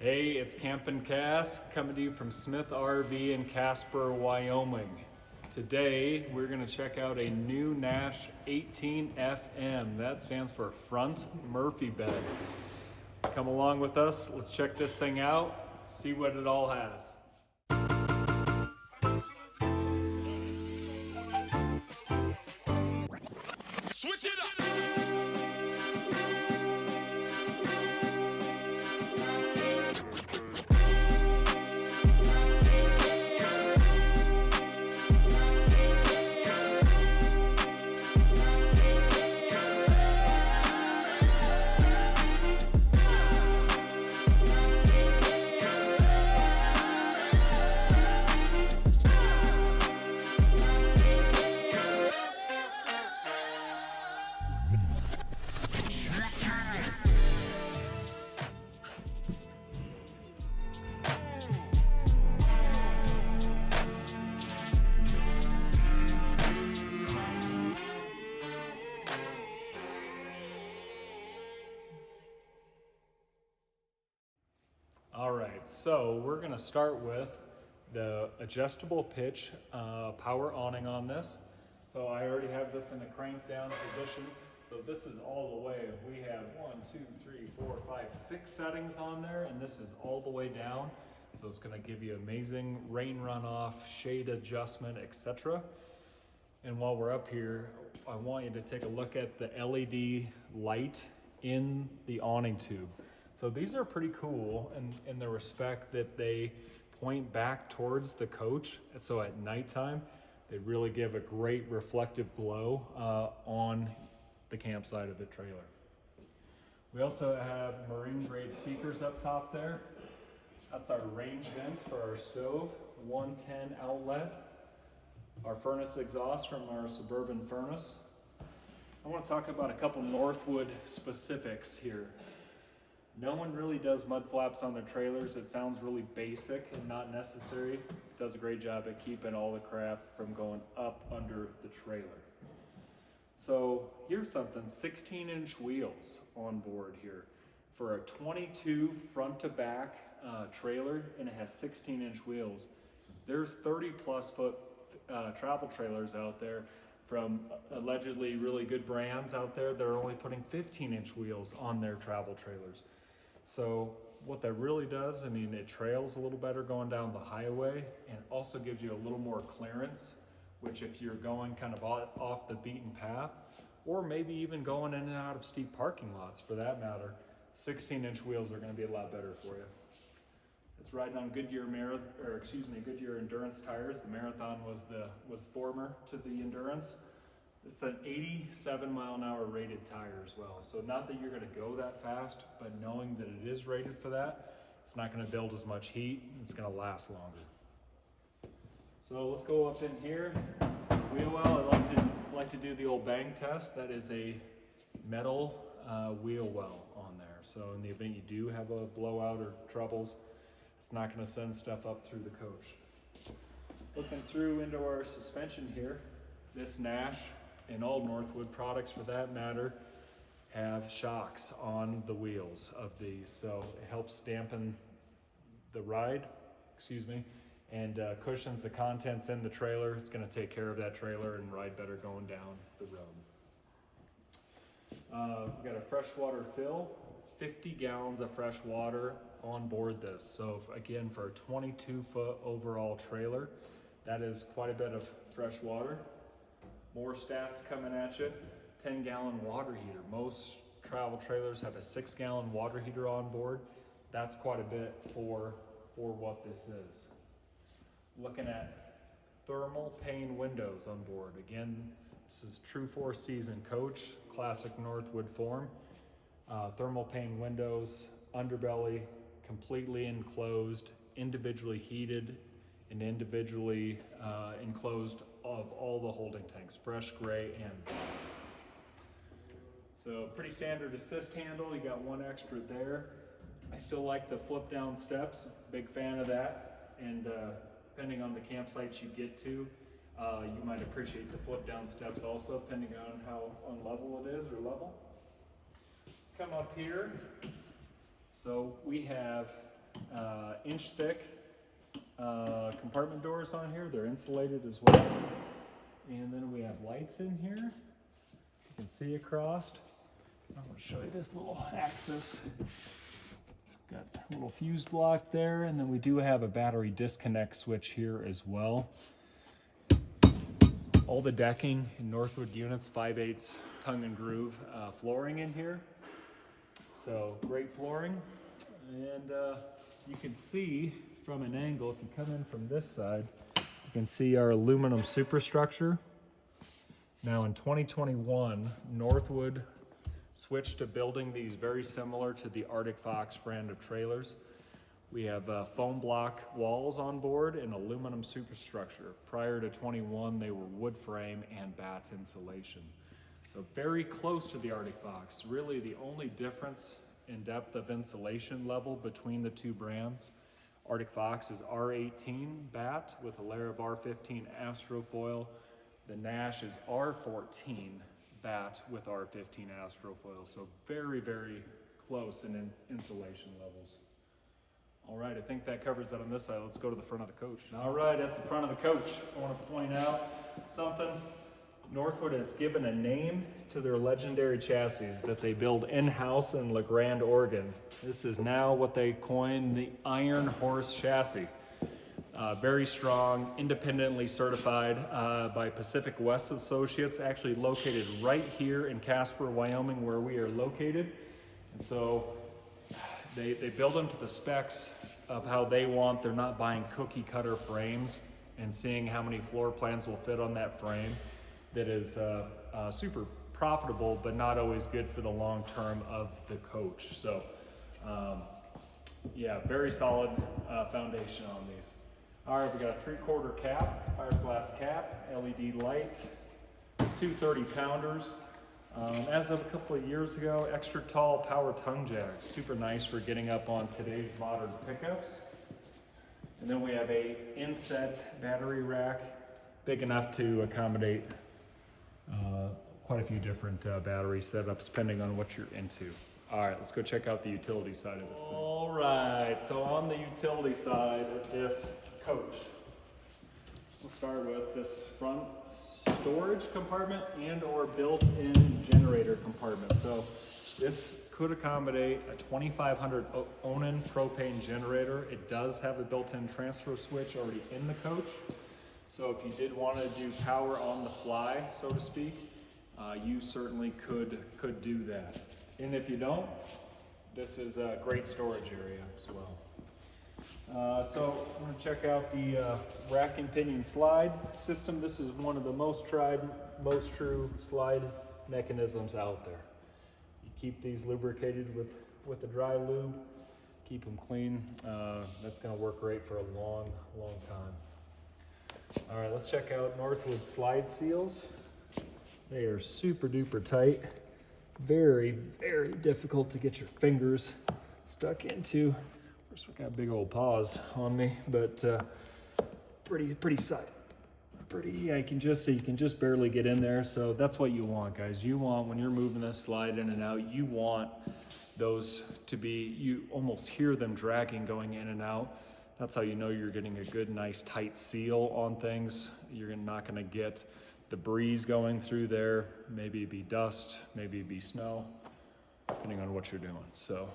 Hey, it's Campin' Cass coming to you from Smith RV in Casper, Wyoming. Today, we're gonna check out a new Nash 18FM. That stands for front Murphy bed. Come along with us, let's check this thing out, see what it all has. Switch it up! All right, so we're gonna start with the adjustable pitch power awning on this. So I already have this in a crank down position. So this is all the way. We have 1, 2, 3, 4, 5, 6 settings on there, and this is all the way down. So it's gonna give you amazing rain runoff, shade adjustment, etc. And while we're up here, I want you to take a look at the LED light in the awning tube. So these are pretty cool in the respect that they point back towards the coach. And so at nighttime, they really give a great reflective glow on the campsite of the trailer. We also have marine grade speakers up top there. That's our range vent for our stove, 110 outlet. Our furnace exhaust from our Suburban furnace. I want to talk about a couple Northwood specifics here. No one really does mud flaps on their trailers. It sounds really basic and not necessary. It does a great job at keeping all the crap from going up under the trailer. So here's something, 16-inch wheels on board here. For a 22 front to back trailer, and it has 16-inch wheels. There's 30+ foot travel trailers out there from allegedly really good brands out there that are only putting 15-inch wheels on their travel trailers. So what that really does, I mean, it trails a little better going down the highway and also gives you a little more clearance, which if you're going kind of off the beaten path, or maybe even going in and out of steep parking lots for that matter, 16-inch wheels are gonna be a lot better for you. It's riding on Goodyear Goodyear Endurance tires. The Marathon was former to the Endurance. It's an 87 mile an hour rated tire as well. So not that you're gonna go that fast, but knowing that it is rated for that, it's not gonna build as much heat, it's gonna last longer. So let's go up in here. Wheel well, I like to do the old bang test. That is a metal wheel well on there. So in the event you do have a blowout or troubles, it's not gonna send stuff up through the coach. Looking through into our suspension here, this Nash and all Northwood products for that matter have shocks on the wheels of these. So it helps dampen the ride, and cushions the contents in the trailer. It's gonna take care of that trailer and ride better going down the road. We've got a freshwater fill, 50 gallons of fresh water on board this. So again, for a 22-foot overall trailer, that is quite a bit of fresh water. More stats coming at you. 10-gallon water heater. Most travel trailers have a 6-gallon water heater on board. That's quite a bit for what this is. Looking at thermal pane windows on board. Again, this is true 4-season coach, classic Northwood form. Thermal pane windows, underbelly, completely enclosed, individually heated, and individually enclosed of all the holding tanks, fresh, gray, and black. So pretty standard assist handle. You got one extra there. I still like the flip down steps, big fan of that. And depending on the campsites you get to, you might appreciate the flip down steps also, depending on how unlevel it is or level. Let's come up here. So we have inch thick compartment doors on here. They're insulated as well. And then we have lights in here. You can see across. I'm going to show you this little axis. Got a little fuse block there, and then we do have a battery disconnect switch here as well. All the decking in Northwood units, 5/8 tongue and groove flooring in here. So great flooring. And you can see from an angle, if you come in from this side, you can see our aluminum superstructure. Now in 2021, Northwood switched to building these very similar to the Arctic Fox brand of trailers. We have foam block walls on board and aluminum superstructure. Prior to 21, they were wood frame and batt insulation. So very close to the Arctic Fox. Really the only difference in depth of insulation level between the two brands. Arctic Fox is R18 batt with a layer of R15 Astro foil. The Nash is R14 batt with R15 Astro foil. So very, very close in insulation levels. All right, I think that covers that on this side. Let's go to the front of the coach. All right, at the front of the coach, I want to point out something. Northwood has given a name to their legendary chassis that they build in-house in La Grande, Oregon. This is now what they coined the Ironhorse chassis. Very strong, independently certified by Pacific West Associates, actually located right here in Casper, Wyoming, where we are located. And so they build them to the specs of how they want. They're not buying cookie cutter frames and seeing how many floor plans will fit on that frame. That is super profitable, but not always good for the long term of the coach. So yeah, very solid foundation on these. All right, we got a 3/4 cap, fiberglass cap, LED light, 2 30-pounders. As of a couple of years ago, extra tall power tongue jacks, super nice for getting up on today's modern pickups. And then we have a inset battery rack, big enough to accommodate quite a few different battery setups depending on what you're into. All right, let's go check out the utility side of this thing. All right, so on the utility side of this coach, we'll start with this front storage compartment and or built-in generator compartment. So this could accommodate a 2500 Onan propane generator. It does have a built-in transfer switch already in the coach. So if you did want to do power on the fly, so to speak, you certainly could do that. And if you don't, this is a great storage area as well. So I'm going to check out the rack and pinion slide system. This is one of the most tried, most true slide mechanisms out there. You keep these lubricated with the dry lube, keep them clean. That's going to work great for a long, long time. All right, let's check out Northwood slide seals. They are super duper tight. Very, very difficult to get your fingers stuck into. Of course, we got big old paws on me, but pretty sight. Yeah, you can just barely get in there. So that's what you want, guys. You want, when you're moving this slide in and out, you want those to be, you almost hear them dragging going in and out. That's how you know you're getting a good, nice, tight seal on things. You're not gonna get the breeze going through there. Maybe it'd be dust, maybe it'd be snow, depending on what you're doing. So,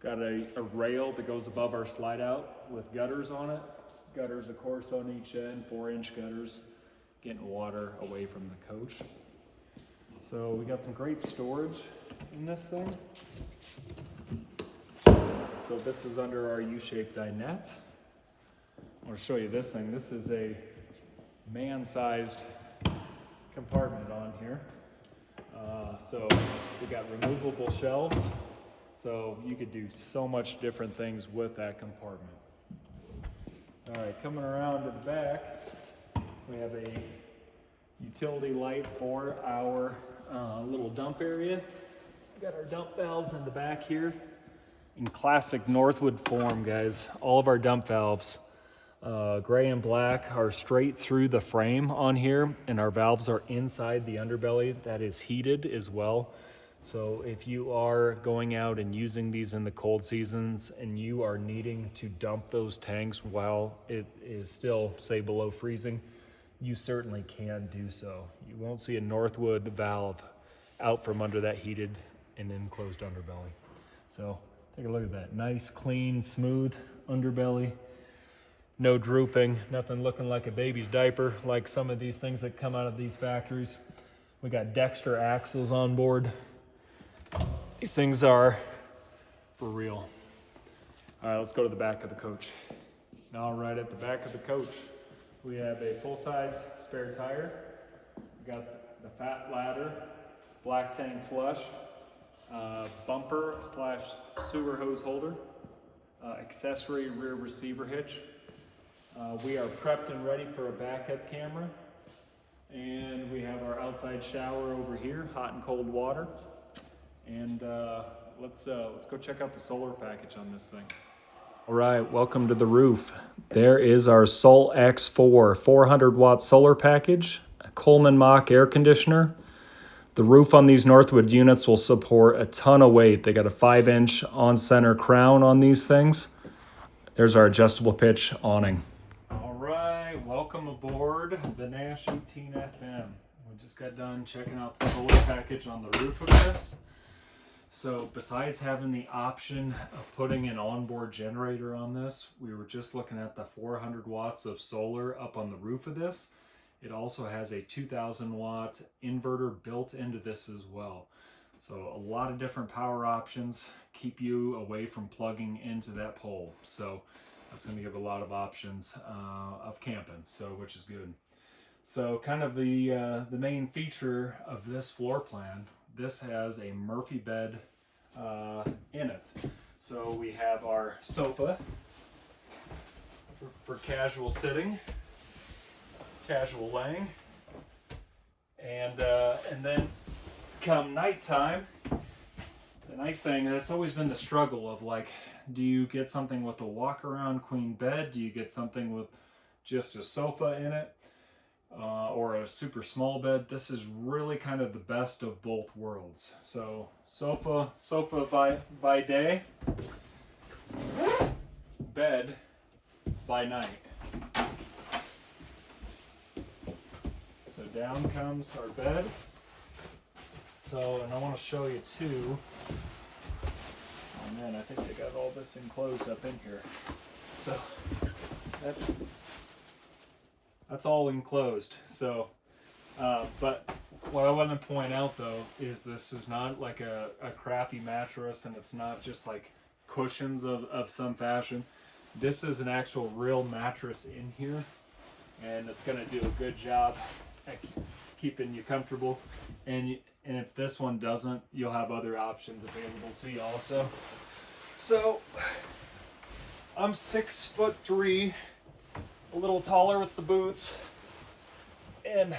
got a rail that goes above our slide out with gutters on it. Gutters, of course, on each end, 4-inch gutters, getting water away from the coach. So we got some great storage in this thing. So this is under our U-shaped dinette. I want to show you this thing. This is a man-sized compartment on here. So we got removable shelves. So you could do so much different things with that compartment. All right, coming around to the back, we have a utility light for our little dump area. We got our dump valves in the back here. In classic Northwood form, guys, all of our dump valves, gray and black, are straight through the frame on here, and our valves are inside the underbelly that is heated as well. So if you are going out and using these in the cold seasons and you are needing to dump those tanks while it is still, say, below freezing, you certainly can do so. You won't see a Northwood valve out from under that heated and enclosed underbelly. So take a look at that. Nice, clean, smooth underbelly. No drooping, nothing looking like a baby's diaper like some of these things that come out of these factories. We got Dexter axles on board. These things are for real. All right, let's go to the back of the coach. All right, at the back of the coach, we have a full-size spare tire. We got the fat ladder, black tank flush, bumper / sewer hose holder, accessory rear receiver hitch. We are prepped and ready for a backup camera. And we have our outside shower over here, hot and cold water. And let's go check out the solar package on this thing. All right, welcome to the roof. There is our Sol X4 400 watt solar package, a Coleman Mach air conditioner. The roof on these Northwood units will support a ton of weight. They got a 5-inch on-center crown on these things. There's our adjustable pitch awning. All right, welcome aboard the Nash 18 FM. We just got done checking out the solar package on the roof of this. So besides having the option of putting an onboard generator on this, we were just looking at the 400 watts of solar up on the roof of this. It also has a 2000 watt inverter built into this as well. So a lot of different power options keep you away from plugging into that pole. So that's going to give a lot of options of camping, so which is good. So kind of the main feature of this floor plan, this has a Murphy bed in it. So we have our sofa for casual sitting, casual laying, and then come nighttime, the nice thing, that's always been the struggle of like, do you get something with a walk around queen bed? Do you get something with just a sofa in it? Or a super small bed? This is really kind of the best of both worlds. So sofa by day, bed by night. So down comes our bed. So, and I want to show you too. Oh man, I think they got all this enclosed up in here. So that's all enclosed. So, but what I want to point out though is this is not like a crappy mattress, and it's not just like cushions of some fashion. This is an actual real mattress in here, and it's going to do a good job at keeping you comfortable. And if this one doesn't, you'll have other options available to you also. So I'm 6'3", a little taller with the boots, and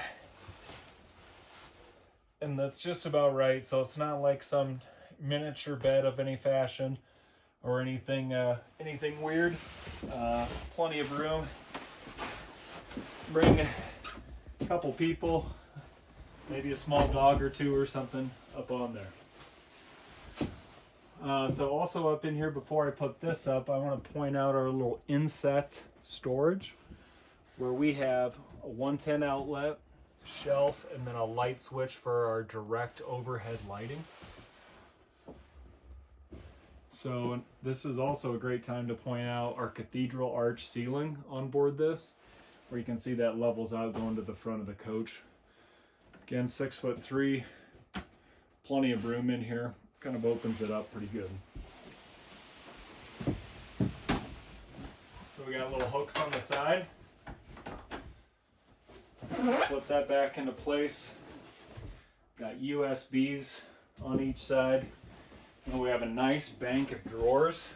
that's just about right. So it's not like some miniature bed of any fashion or anything weird. Plenty of room. Bring a couple people, maybe a small dog or two or something up on there. So also up in here, before I put this up, I want to point out our little inset storage, where we have a 110 outlet, shelf, and then a light switch for our direct overhead lighting. So this is also a great time to point out our cathedral arch ceiling on board this, where you can see that levels out going to the front of the coach. Again, 6'3", plenty of room in here. Kind of opens it up pretty good. So we got little hooks on the side. Flip that back into place. Got USBs on each side. And we have a nice bank of drawers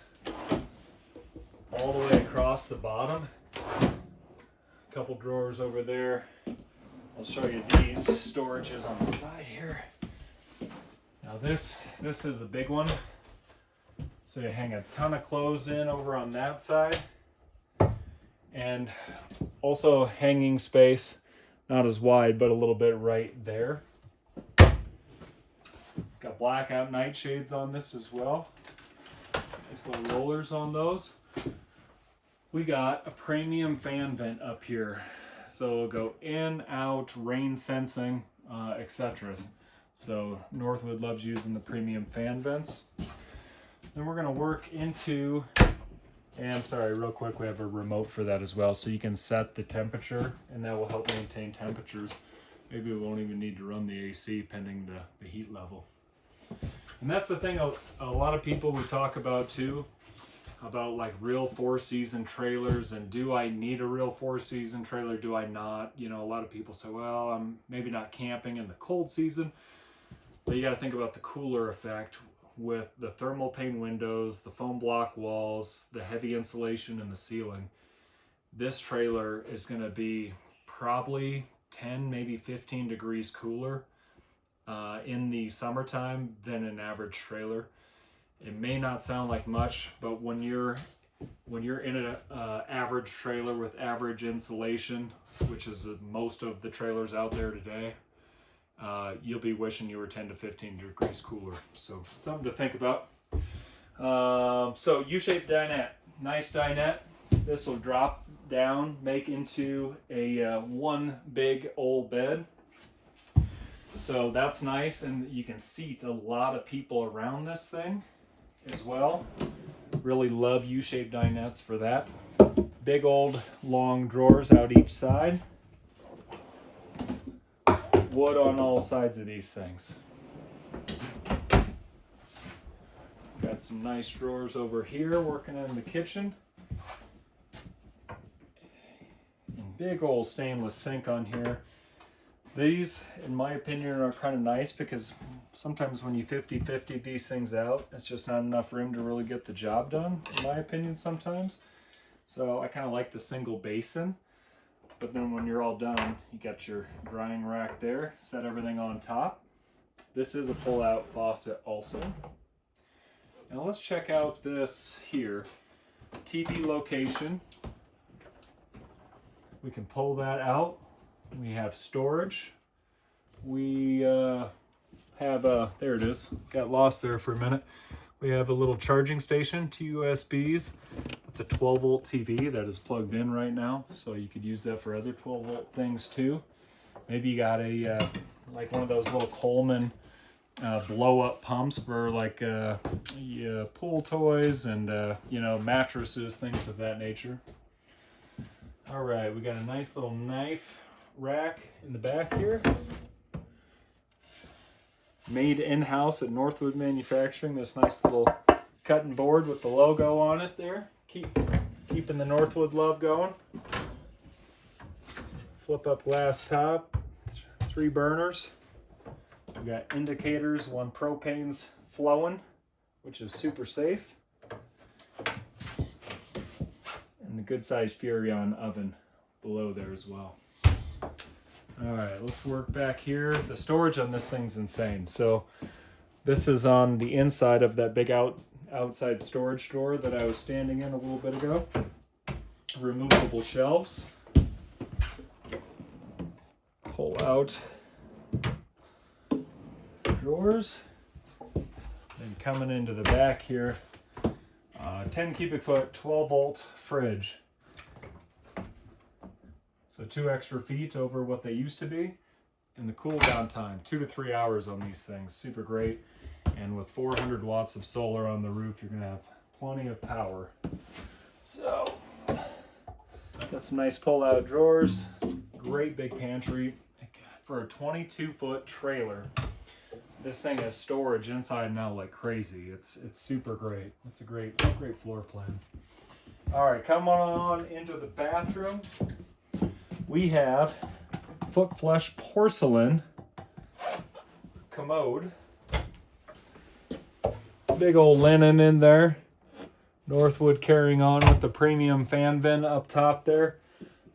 all the way across the bottom. A couple drawers over there. I'll show you these storages on the side here. Now this is a big one. So you hang a ton of clothes in over on that side. And also hanging space, not as wide, but a little bit right there. Got blackout nightshades on this as well. Nice little rollers on those. We got a premium fan vent up here. So it'll go in, out, rain sensing, etc. So Northwood loves using the premium fan vents. Then we're gonna work into, and sorry, real quick, we have a remote for that as well. So you can set the temperature and that will help maintain temperatures. Maybe we won't even need to run the AC pending the heat level. And that's the thing a lot of people we talk about too, about like real 4-season trailers and do I need a real 4-season trailer, do I not? You know, a lot of people say, well, I'm maybe not camping in the cold season, but you got to think about the cooler effect with the thermal pane windows, the foam block walls, the heavy insulation in the ceiling. This trailer is going to be probably 10, maybe 15 degrees cooler in the summertime than an average trailer. It may not sound like much, but when you're in an average trailer with average insulation, which is most of the trailers out there today, you'll be wishing you were 10 to 15 degrees cooler. So something to think about. So U-shaped dinette, nice dinette. This will drop down, make into a one big old bed. So that's nice, and you can seat a lot of people around this thing as well. Really love U-shaped dinettes for that. Big old long drawers out each side. Wood on all sides of these things. Got some nice drawers over here working in the kitchen. And big old stainless sink on here. These, in my opinion, are kind of nice because sometimes when you 50-50 these things out, it's just not enough room to really get the job done, in my opinion, sometimes. So I kind of like the single basin. But then when you're all done, you got your drying rack there, set everything on top. This is a pull-out faucet also. Now let's check out this here. TV location. We can pull that out. We have storage. We have, there it is, got lost there for a minute. We have a little charging station, 2 USBs. It's a 12 volt TV that is plugged in right now, so you could use that for other 12 volt things too. Maybe you got a, like one of those little Coleman blow up pumps for like pool toys and, you know, mattresses, things of that nature. All right, we got a nice little knife rack in the back here. Made in-house at Northwood Manufacturing. This nice little cutting board with the logo on it there. Keeping the Northwood love going. Flip up glass top. 3 burners. We got indicators. 1 propane's flowing, which is super safe. And a good sized Furrion oven below there as well. All right, let's work back here. The storage on this thing's insane. So this is on the inside of that big outside storage door that I was standing in a little bit ago. Removable shelves. Pull out drawers. Then coming into the back here, 10 cubic foot, 12 volt fridge. So 2 extra feet over what they used to be. And the cool down time, 2 to 3 hours on these things. Super great. And with 400 watts of solar on the roof, you're going to have plenty of power. So, got some nice pull-out drawers. Great big pantry. For a 22-foot trailer, this thing has storage inside and out like crazy. It's super great. It's a great floor plan. All right, come on into the bathroom. We have foot flush porcelain commode. Big old linen in there. Northwood carrying on with the premium fan vent up top there.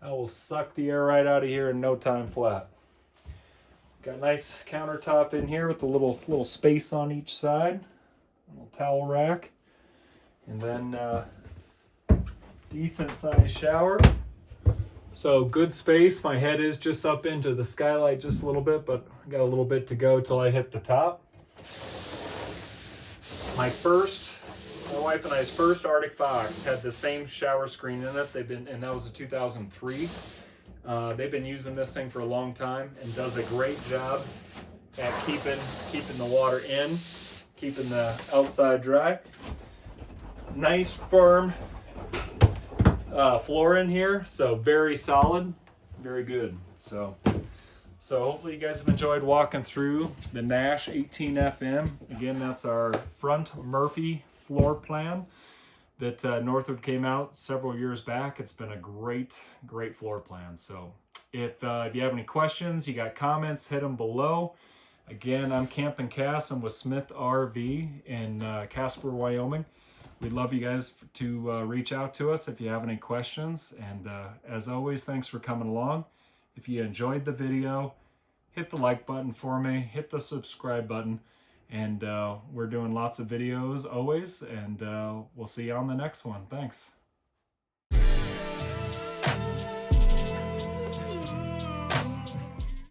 That will suck the air right out of here in no time flat. Got a nice countertop in here with a little space on each side. A little towel rack. And then decent sized shower. So good space. My head is just up into the skylight just a little bit, but I got a little bit to go till I hit the top. My wife and I's first Arctic Fox had the same shower screen in it. And that was a 2003. They've been using this thing for a long time and does a great job at keeping the water in, keeping the outside dry. Nice firm floor in here, so very solid, very good. So hopefully you guys have enjoyed walking through the Nash 18FM. Again, that's our front Murphy floor plan that Northwood came out several years back. It's been a great floor plan. So if you have any questions, you got comments, hit them below. Again, I'm Campin' Cass. I'm with Smith RV in Casper, Wyoming. We'd love you guys to reach out to us if you have any questions. And as always, thanks for coming along. If you enjoyed the video, hit the like button for me, hit the subscribe button, and we're doing lots of videos always, and we'll see you on the next one. Thanks.